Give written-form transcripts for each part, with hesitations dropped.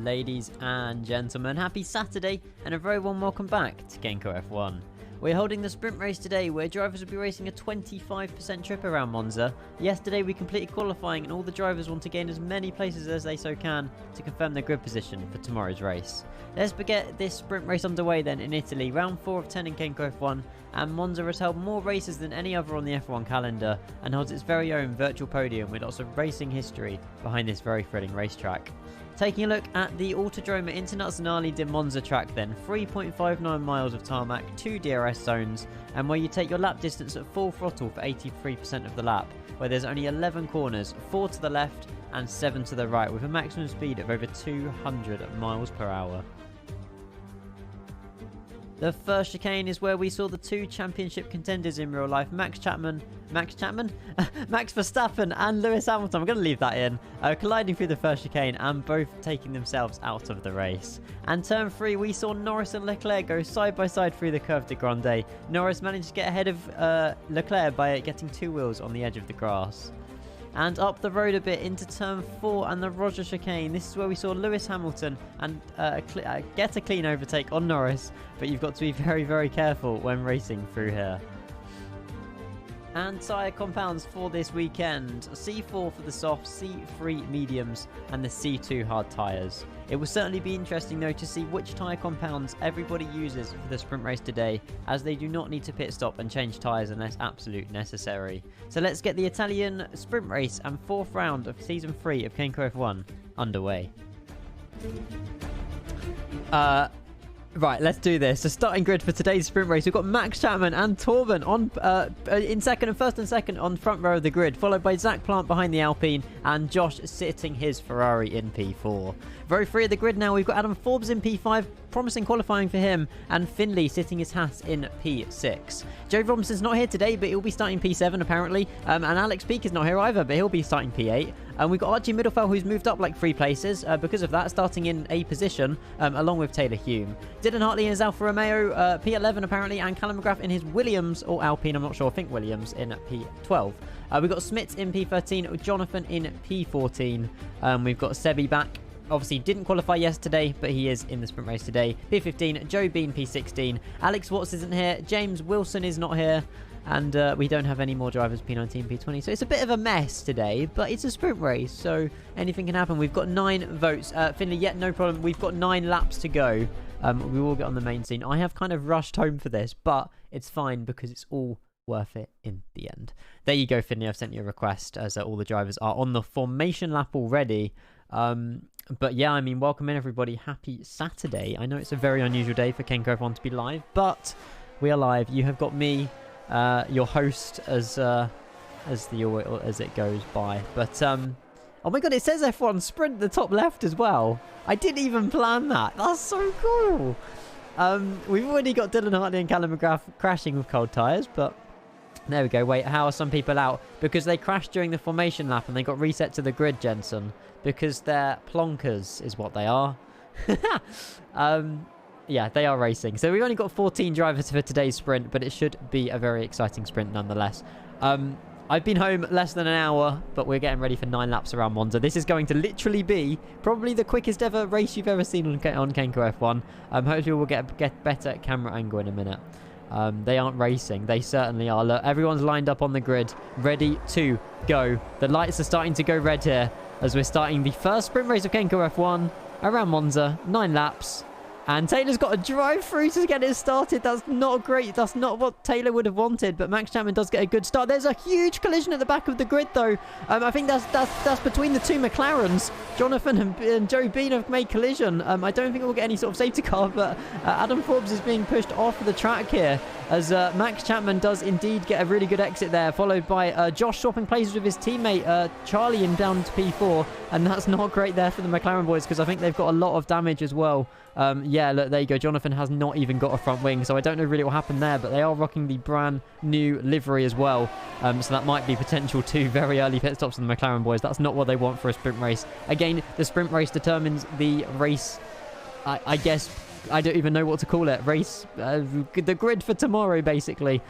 Ladies and gentlemen, happy Saturday and a very warm welcome back to Kenco F1. We're holding the sprint race today where drivers will be racing a 25% trip around Monza. Yesterday we completed qualifying and all the drivers want to gain as many places as they so can to confirm their grid position for tomorrow's race. Let's get this sprint race underway then in Italy, round 4 of 10 in Kenco F1, and Monza has held more races than any other on the F1 calendar and holds its very own virtual podium with lots of racing history behind this very thrilling racetrack. Taking a look at the Autodromo Internazionale di Monza track then, 3.59 miles of tarmac, 2 DRS zones, and where you take your lap distance at full throttle for 83% of the lap, where there's only 11 corners, 4 to the left and 7 to the right, with a maximum speed of over 200 miles per hour. The first chicane is where we saw the two championship contenders in real life, Max Verstappen and Lewis Hamilton, I'm going to leave that in, colliding through the first chicane and both taking themselves out of the race. And turn 3, we saw Norris and Leclerc go side by side through the Curve de Grande. Norris managed to get ahead of Leclerc by getting 2 wheels on the edge of the grass. And up the road a bit into turn 4 and the Roger chicane. This is where we saw Lewis Hamilton and get a clean overtake on Norris, but you've got to be very, very careful when racing through here. And tyre compounds for this weekend: C4 for the soft, C3 mediums, and the C2 hard tyres. It will certainly be interesting though to see which tyre compounds everybody uses for the sprint race today, as they do not need to pit stop and change tyres unless absolutely necessary. So let's get the Italian sprint race and 4th round of season 3 of Kenco F1 underway. Right, let's do this. The starting grid for today's sprint race, we've got Max Chapman and Torben on in first and second on front row of the grid, followed by Zach Plant behind the Alpine and Josh sitting his Ferrari in P4. Row 3 of the grid now, we've got Adam Forbes in P5, promising qualifying for him, and Finley sitting his Haas in P6. Joe Robinson's not here today, but he'll be starting P7 apparently, and Alex Peake is not here either, but he'll be starting P8. And we've got Archie Middlefeld, who's moved up like 3 places because of that, starting in A position, along with Taylor Hume. Dylan Hartley in his Alfa Romeo, P11 apparently, and Callum McGrath in his Williams, or Alpine, I'm not sure, I think Williams, in P12. We've got Smits in P13, Jonathan in P14. We've got Sebi back. Obviously didn't qualify yesterday, but he is in the sprint race today. P15, Joe Bean P16. Alex Watts isn't here. James Wilson is not here. And we don't have any more drivers P19, P20. So it's a bit of a mess today, but it's a sprint race, so anything can happen. We've got 9 votes. Finley, no problem. We've got 9 laps to go. We will get on the main scene. I have kind of rushed home for this, but it's fine because it's all worth it in the end. There you go, Finley. I've sent you a request as all the drivers are on the formation lap already. But yeah, I mean, welcome in everybody. Happy Saturday. I know it's a very unusual day for Kenco F1 to be live, but we are live. You have got me, your host, as it goes by. But oh my god, it says F1 Sprint at the top left as well. I didn't even plan that. That's so cool. We've already got Dylan Hartley and Callum McGrath crashing with cold tyres, but there we go. Wait, how are some people out? Because they crashed during the formation lap and they got reset to the grid, Jensen. Because they're plonkers is what they are. Yeah, they are racing. So we've only got 14 drivers for today's sprint, but it should be a very exciting sprint nonetheless. I've been home less than an hour, but we're getting ready for 9 laps around Monza. This is going to literally be probably the quickest ever race you've ever seen on Kenco F1. Hopefully we'll get better camera angle in a minute. They aren't racing. They certainly are. Look, everyone's lined up on the grid, ready to go. The lights are starting to go red here as we're starting the first sprint race of Kenco F1 around Monza. 9 laps. And Taylor's got to drive through to get it started. That's not great. That's not what Taylor would have wanted. But Max Chapman does get a good start. There's a huge collision at the back of the grid, though. I think that's between the 2 McLarens. Jonathan and Joe Bean have made collision. I don't think we'll get any sort of safety car, but Adam Forbes is being pushed off the track here as Max Chapman does indeed get a really good exit there, followed by Josh swapping places with his teammate Charlie in down to P4. And that's not great there for the McLaren boys because I think they've got a lot of damage as well. Yeah, look, there you go. Jonathan has not even got a front wing, so I don't know really what happened there, but they are rocking the brand new livery as well. So that might be potential 2 very early pit stops from the McLaren boys. That's not what they want for a sprint race. Again, the sprint race determines the race, I guess. I don't even know what to call it. Race, the grid for tomorrow, basically.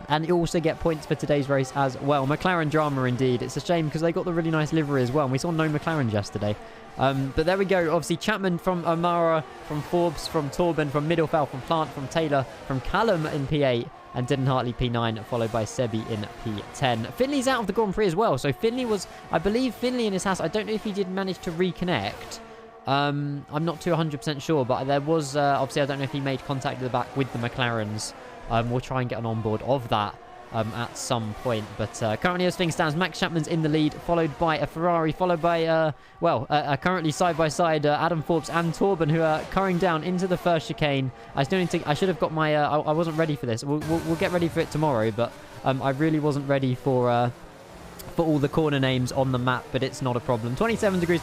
And you also get points for today's race as well. McLaren drama indeed. It's a shame because they got the really nice livery as well. And we saw no McLarens yesterday. But there we go. Obviously, Chapman from O'Mara, from Forbes, from Torben, from Middlefell, from Plant, from Taylor, from Callum in P8, and Dylan Hartley P9, followed by Sebi in P10. Finley's out of the Grand Prix as well. So Finley was, I believe, Finley in his house. I don't know if he did manage to reconnect. I'm not too 100% sure, but there was, obviously, I don't know if he made contact at the back with the McLarens. We'll try and get an onboard of that at some point. But currently, as things stand, Max Chapman's in the lead, followed by a Ferrari, followed by, currently side-by-side Adam Forbes and Torben, who are curring down into the first chicane. I should have got my... I wasn't ready for this. We'll get ready for it tomorrow, but I really wasn't ready for all the corner names on the map, but it's not a problem. 27 degrees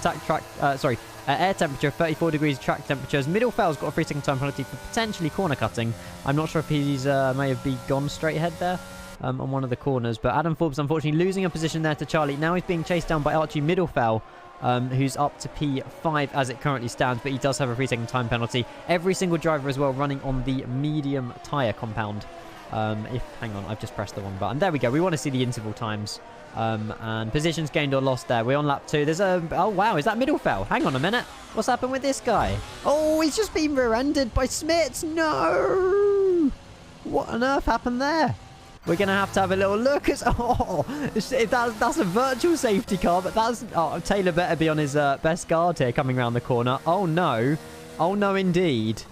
air temperature, 34 degrees track temperatures. Middlefell's got a 3-second time penalty for potentially corner cutting. I'm not sure if he's may have gone straight ahead there on one of the corners, but Adam Forbes unfortunately losing a position there to Charlie. Now he's being chased down by Archie Middlefell, who's up to P5 as it currently stands, but he does have a 3-second time penalty. Every single driver as well running on the medium tyre compound. Hang on, I've just pressed the wrong button. There we go. We want to see the interval times. And positions gained or lost there. We're on lap 2. There's a... Oh, wow. Is that Middlefell? Hang on a minute. What's happened with this guy? Oh, he's just been rear-ended by Smits. No! What on earth happened there? We're going to have a little look. Oh, that's a virtual safety car, but that's... Oh, Taylor better be on his best guard here coming around the corner. Oh, no. Oh, no, indeed.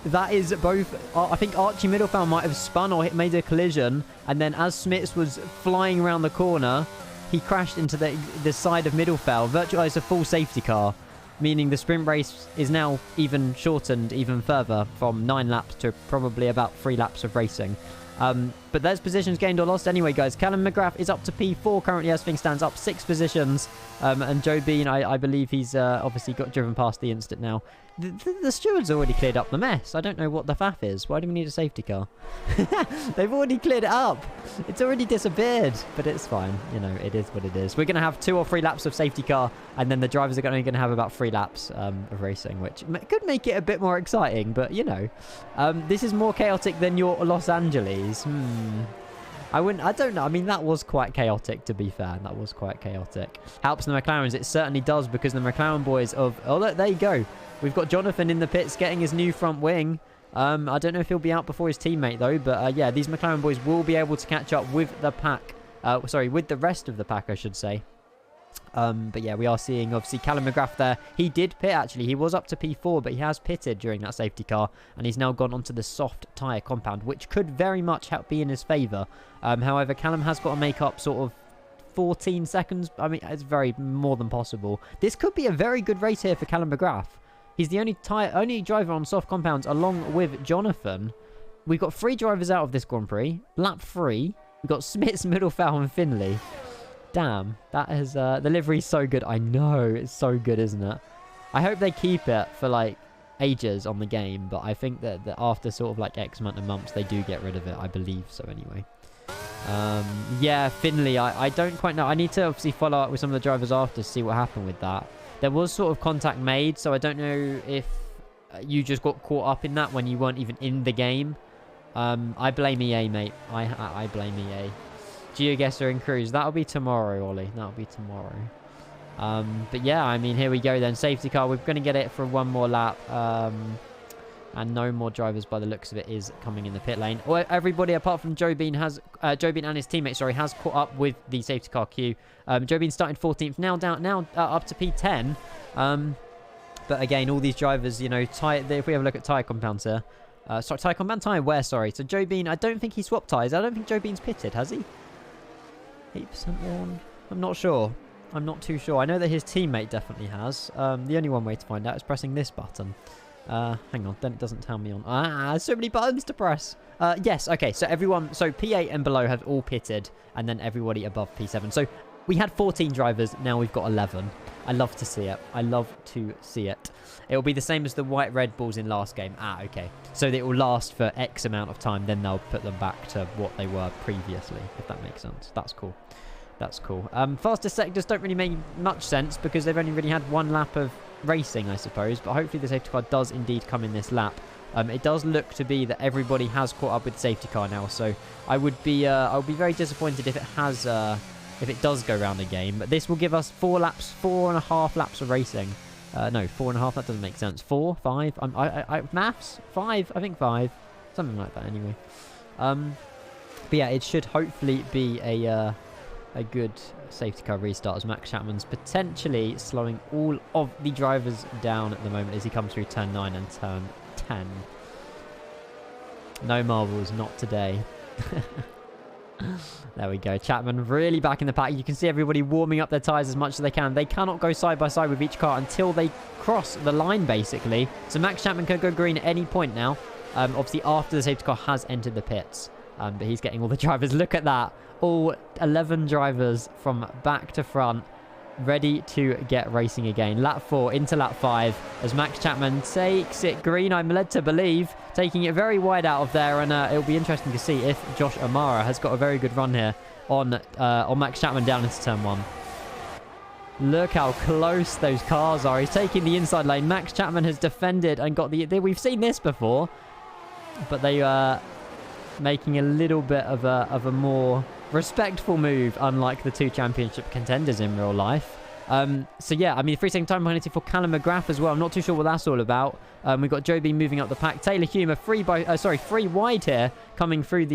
That is both... I think Archie Middlefell might have spun or made a collision. And then as Smits was flying around the corner, he crashed into the side of Middlefell. Virtualized a full safety car, meaning the sprint race is now even shortened even further from 9 laps to probably about 3 laps of racing. But there's positions gained or lost anyway, guys. Callum McGrath is up to P4 currently as things stands, up 6 positions. And Joe Bean, I believe he's obviously got driven past the instant now. The steward's already cleared up the mess. I don't know what the faff is. Why do we need a safety car? They've already cleared it up. It's already disappeared. But it's fine. You know, it is what it is. We're going to have 2 or 3 laps of safety car. And then the drivers are only going to have about 3 laps of racing, which could make it a bit more exciting. But, you know, this is more chaotic than your Los Angeles. I don't know. I mean, that was quite chaotic, to be fair. That was quite chaotic. Helps the McLarens. It certainly does, because the McLaren boys of... Oh, look, there you go. We've got Jonathan in the pits getting his new front wing. I don't know if he'll be out before his teammate, though. But, yeah, these McLaren boys will be able to catch up with the pack. With the rest of the pack, I should say. But yeah, we are seeing, obviously, Callum McGrath there. He did pit, actually. He was up to P4, but he has pitted during that safety car. And he's now gone onto the soft tyre compound, which could very much be in his favour. However, Callum has got to make up sort of 14 seconds. I mean, it's very more than possible. This could be a very good race here for Callum McGrath. He's the only driver on soft compounds, along with Jonathan. We've got 3 drivers out of this Grand Prix. Lap 3. We've got Smits, Middlefell, and Finley. Damn, that is... the livery's so good. I know, it's so good, isn't it? I hope they keep it for, like, ages on the game, but I think that after sort of, like, X amount of months, they do get rid of it. I believe so, anyway. Yeah, Finley, I don't quite know. I need to obviously follow up with some of the drivers after to see what happened with that. There was sort of contact made, so I don't know if you just got caught up in that when you weren't even in the game. I blame EA, mate. I blame EA. GeoGuessr and Cruise. That'll be tomorrow, Ollie. That'll be tomorrow. But yeah, I mean, here we go then. Safety car. We're going to get it for one more lap. And no more drivers by the looks of it is coming in the pit lane. Well, everybody apart from Joe Bean and his teammate, has caught up with the safety car queue. Joe Bean started 14th, now up to P10. But again, all these drivers, you know, if we have a look at tyre compounds here. Tyre compound, tyre wear, sorry. So Joe Bean, I don't think he swapped tyres. I don't think Joe Bean's pitted, has he? 8% worn. I'm not sure. I'm not too sure. I know that his teammate definitely has. The only one way to find out is pressing this button. Hang on, then it doesn't tell me on... so many buttons to press. Yes, okay, so everyone... So P8 and below have all pitted, and then everybody above P7. So we had 14 drivers, now we've got 11. I love to see it. I love to see it. It'll be the same as the white Red Bulls in last game. Okay. So it will last for X amount of time, then they'll put them back to what they were previously, if that makes sense. That's cool. That's cool. Fastest sectors don't really make much sense because they've only really had 1 lap of racing, I suppose, but hopefully the safety car does indeed come in this lap. It does look to be that everybody has caught up with the safety car now, so I would be very disappointed if it has if it does go round again. But this will give us 4.5 laps of racing. No, 4.5. That doesn't make sense. 4, 5. Maths 5. I think 5, something like that. Anyway, but yeah, it should hopefully be a good safety car restart, as Max Chapman's potentially slowing all of the drivers down at the moment as he comes through turn 9 and turn 10. No marbles, not today. There we go. Chapman really back in the pack. You can see everybody warming up their tyres as much as they can. They cannot go side by side with each car until they cross the line, basically. So Max Chapman can go green at any point now. Obviously, after the safety car has entered the pits. But he's getting all the drivers. Look at that. All 11 drivers from back to front ready to get racing again. Lap 4 into lap 5 as Max Chapman takes it green, I'm led to believe, taking it very wide out of there, and it'll be interesting to see if Josh Amara has got a very good run here on Max Chapman down into turn 1. Look how close those cars are. He's taking the inside lane. Max Chapman has defended and got we've seen this before, but they are making a little bit of a more respectful move, unlike the 2 championship contenders in real life. So yeah, I mean, 3-second time penalty for Callum McGrath as well. I'm not too sure what that's all about. We've got Joe B moving up the pack. Taylor Humer free wide here, coming through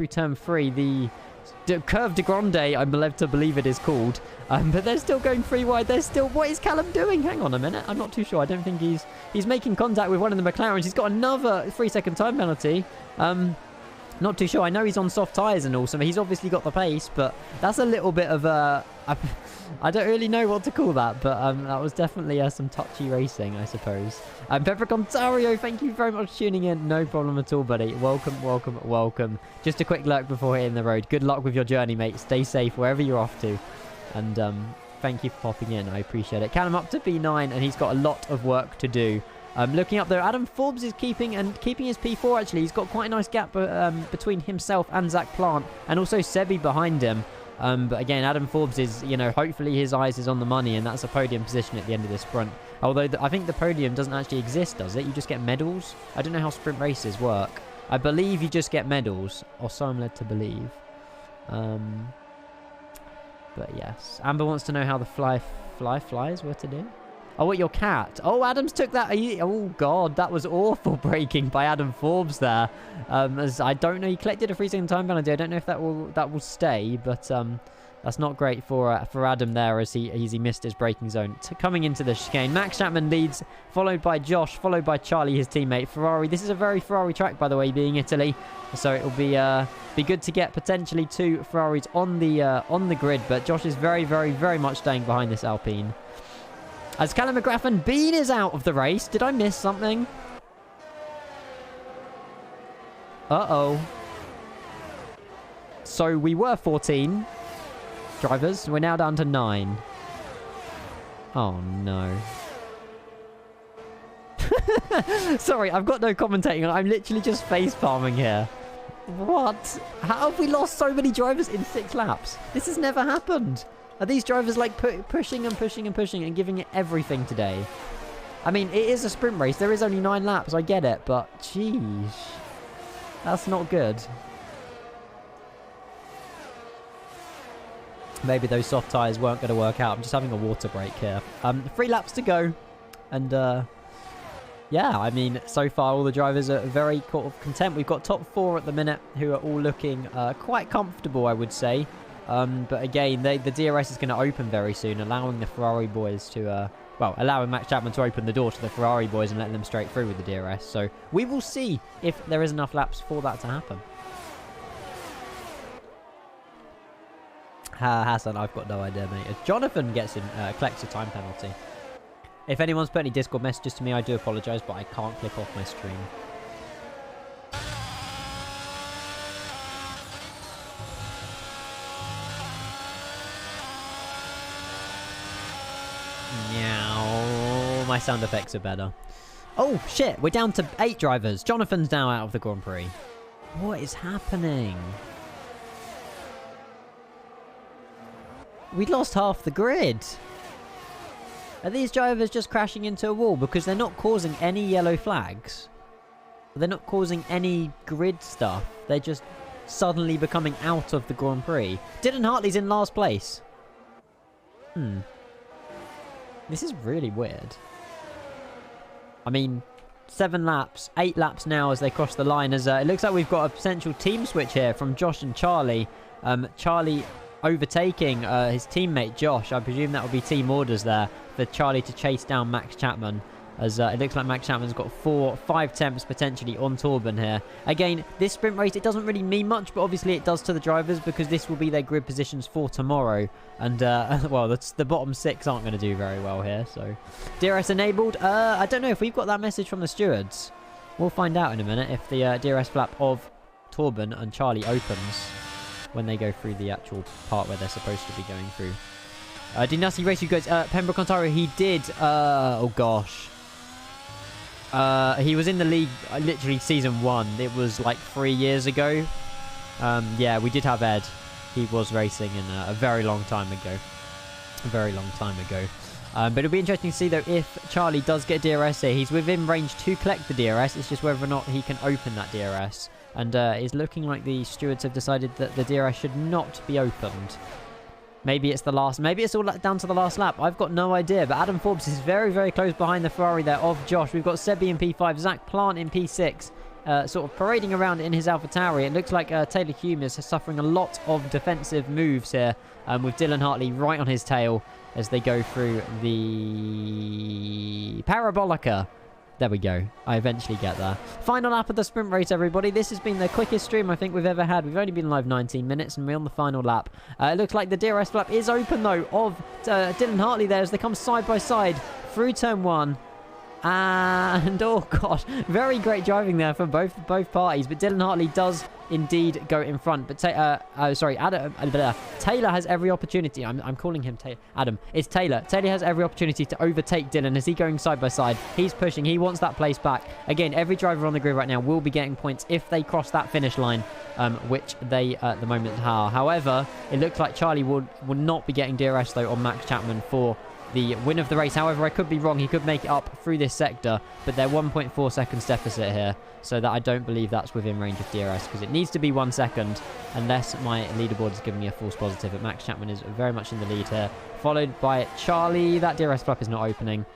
turn 3. The Curve de Grande, I'm led to believe it is called. But they're still going free wide. What is Callum doing? Hang on a minute. I'm not too sure. I don't think he's making contact with one of the McLarens. He's got another 3-second time penalty. Not too sure. I know he's on soft tyres and all, so he's obviously got the pace, but that's a little bit of a... I don't really know what to call that, but that was definitely some touchy racing, I suppose. Pepper Ontario, thank you very much for tuning in. No problem at all, buddy. Welcome, welcome, welcome. Just a quick lurk before hitting the road. Good luck with your journey, mate. Stay safe wherever you're off to. And thank you for popping in. I appreciate it. Callum up to B9, and he's got a lot of work to do. Looking up there, Adam Forbes is keeping his P4, actually. He's got quite a nice gap between himself and Zach Plant, and also Sebi behind him. But again, Adam Forbes is, hopefully his eyes is on the money, and that's a podium position at the end of this sprint. Although I think the podium doesn't actually exist, does it? You just get medals? I don't know how sprint races work. I believe you just get medals, or so I'm led to believe. But yes. Amber wants to know how the flies were to do. Oh, what, your cat? Oh, Adams took that. Oh, God, that was awful braking by Adam Forbes there. As I don't know, he collected a 3-second time penalty. I don't know if that will stay, but that's not great for Adam there as he missed his braking zone. Coming into the chicane, Max Chapman leads, followed by Josh, followed by Charlie, his teammate. Ferrari. This is a very Ferrari track, by the way, being Italy, so it will be good to get potentially 2 Ferraris on the grid. But Josh is very, very, very much staying behind this Alpine. As Callum McGrath and Bean is out of the race. Did I miss something? Uh-oh. So we were 14 drivers. We're now down to 9. Oh, no. Sorry, I've got no commentating. I'm literally just face palming here. What? How have we lost so many drivers in 6 laps? This has never happened. Are these drivers like pushing and pushing and pushing and giving it everything today? I mean, it is a sprint race. There is only 9 laps. I get it, but jeez. That's not good. Maybe those soft tyres weren't going to work out. I'm just having a water break here. 3 laps to go. And yeah, I mean, so far all the drivers are very content. We've got top 4 at the minute who are all looking quite comfortable, I would say. But again, the DRS is going to open very soon, allowing the Ferrari boys to, allowing Max Chapman to open the door to the Ferrari boys and letting them straight through with the DRS. So we will see if there is enough laps for that to happen. Hassan, I've got no idea, mate. Jonathan collects a time penalty. If anyone's put any Discord messages to me, I do apologise, but I can't click off my stream. Meow. My sound effects are better. Oh, shit. We're down to 8 drivers. Jonathan's now out of the Grand Prix. What is happening? We lost half the grid. Are these drivers just crashing into a wall because they're not causing any yellow flags? They're not causing any grid stuff. They're just suddenly becoming out of the Grand Prix. Dylan Hartley's in last place. This is really weird. I mean, 7 laps, 8 laps now as they cross the line. As it looks like we've got a potential team switch here from Josh and Charlie. Charlie overtaking his teammate Josh. I presume that will be team orders there for Charlie to chase down Max Chapman. As it looks like Max Chapman's got 5 temps potentially on Torben here. Again, this sprint race, it doesn't really mean much, but obviously it does to the drivers because this will be their grid positions for tomorrow. And, well, the bottom 6 aren't going to do very well here, so. DRS enabled. I don't know if we've got that message from the stewards. We'll find out in a minute if the DRS flap of Torben and Charlie opens when they go through the actual part where they're supposed to be going through. Dinasti Race, you guys, Pembroke, Ontario, he did, oh gosh. He was in the league literally season 1. It was like 3 years ago. Yeah, we did have Ed. He was racing in a very long time ago. But it'll be interesting to see though if Charlie does get DRS here. He's within range to collect the DRS. It's just whether or not he can open that DRS. And it's looking like the stewards have decided that the DRS should not be opened. Maybe it's the last. Maybe it's all down to the last lap. I've got no idea. But Adam Forbes is very, very close behind the Ferrari there of Josh. We've got Sebi in P5, Zach Plant in P6, sort of parading around in his AlphaTauri. It looks like Taylor Hume is suffering a lot of defensive moves here, with Dylan Hartley right on his tail as they go through the Parabolica. There we go. I eventually get there. Final lap of the sprint race, everybody. This has been the quickest stream I think we've ever had. We've only been live 19 minutes and we're on the final lap. It looks like the DRS flap is open, though, of Dylan Hartley there as they come side by side through turn 1. And, oh gosh, very great driving there from both parties. But Dylan Hartley does indeed go in front. But, Taylor has every opportunity. I'm calling him Adam. It's Taylor. Taylor has every opportunity to overtake Dylan as he's going side by side. He's pushing. He wants that place back. Again, every driver on the grid right now will be getting points if they cross that finish line, which they at the moment are. However, it looks like Charlie will not be getting DRS, though, on Max Chapman for the win of the race. However, I could be wrong. He could make it up through this sector, but they're 1.4 seconds deficit here, so that I don't believe that's within range of DRS because it needs to be 1 second unless my leaderboard is giving me a false positive. But Max Chapman is very much in the lead here, followed by Charlie. That DRS flap is not opening.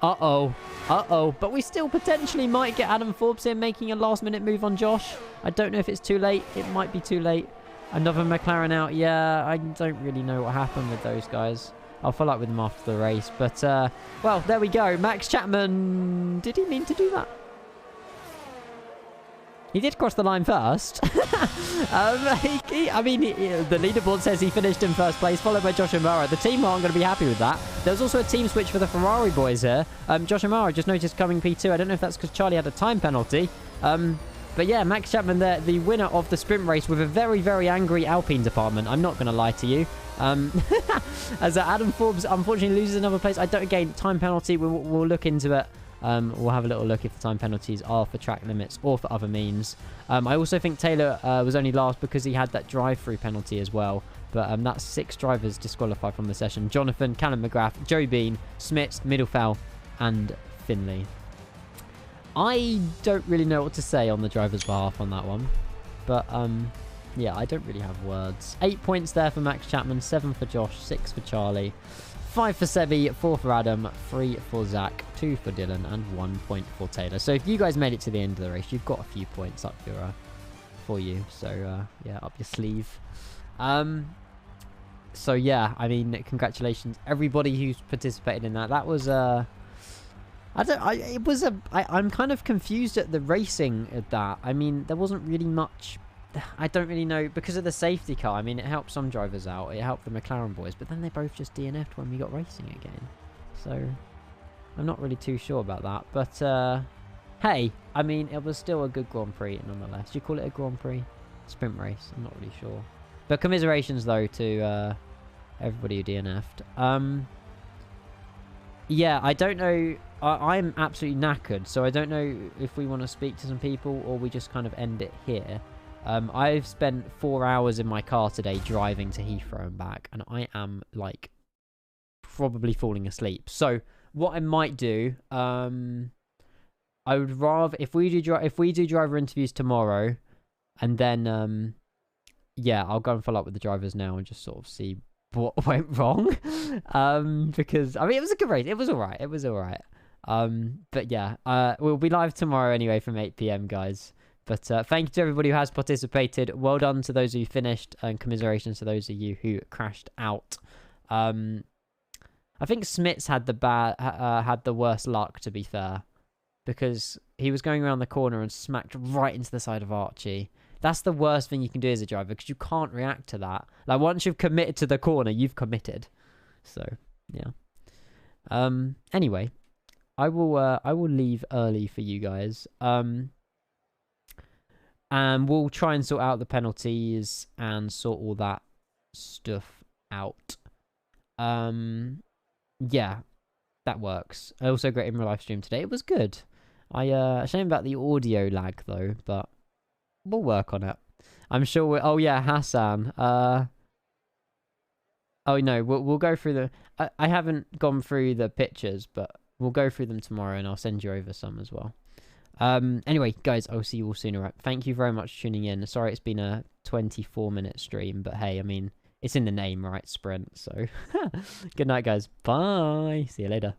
But we still potentially might get Adam Forbes here making a last-minute move on Josh. I don't know if it's too late. It might be too late. Another McLaren out. Yeah, I don't really know what happened with those guys. I'll follow up with them after the race. But, well, there we go. Max Chapman. Did he mean to do that? He did cross the line first. The leaderboard says he finished in first place, followed by Josh O'Mara. The team aren't going to be happy with that. There was also a team switch for the Ferrari boys here. Josh O'Mara just noticed coming P2. I don't know if that's because Charlie had a time penalty. But yeah, Max Chapman there, the winner of the sprint race with a very, very angry Alpine department. I'm not going to lie to you. As Adam Forbes unfortunately loses another place. Again, time penalty, we'll look into it. We'll have a little look if the time penalties are for track limits or for other means. I also think Taylor was only last because he had that drive-through penalty as well. But that's 6 drivers disqualified from the session. Jonathan, Callum McGrath, Joe Bean, Smits, Middlefell, and Finley. I don't really know what to say on the driver's behalf on that one. But, yeah, I don't really have words. 8 points there for Max Chapman, 7 for Josh, 6 for Charlie, 5 for Sebi, 4 for Adam, 3 for Zach, 2 for Dylan, and 1 point for Taylor. So if you guys made it to the end of the race, you've got a few points up for you. So, yeah, up your sleeve. So, yeah, I mean, congratulations, everybody who's participated in that. That was, I'm kind of confused at the racing of that. I mean, there wasn't really much. I don't really know because of the safety car. I mean, it helped some drivers out. It helped the McLaren boys, but then they both just DNF'd when we got racing again. So I'm not really too sure about that. But hey, I mean, it was still a good Grand Prix nonetheless. Do you call it a Grand Prix? Sprint race? I'm not really sure. But commiserations though to everybody who DNF'd. Yeah, I don't know. I'm absolutely knackered, so I don't know if we want to speak to some people or we just kind of end it here. I've spent 4 hours in my car today driving to Heathrow and back, and I am, like, probably falling asleep. So, what I might do, I would rather if we do driver interviews tomorrow, and then yeah, I'll go and follow up with the drivers now and just sort of see what went wrong. Because I mean, it was a good race. It was all right. It was all right. But yeah, we'll be live tomorrow anyway from 8 p.m. guys. But thank you to everybody who has participated. Well done to those who finished, and commiserations to those of you who crashed out. I think Smits had the worst luck, to be fair, because he was going around the corner and smacked right into the side of Archie. That's the worst thing you can do as a driver, because you can't react to that. Like, once you've committed to the corner, you've committed. So yeah. Anyway, I will leave early for you guys. And we'll try and sort out the penalties and sort all that stuff out. Yeah, that works. I also got in real live stream today. It was good. Shame about the audio lag though, but we'll work on it. I'm sure oh yeah, Hassan. Oh no, we'll go through the I haven't gone through the pictures, but we'll go through them tomorrow and I'll send you over some as well. Anyway, guys, I'll see you all soon. Alright, thank you very much for tuning in. Sorry it's been a 24-minute stream, but hey, I mean, it's in the name, right? Sprint, so good night, guys. Bye. See you later.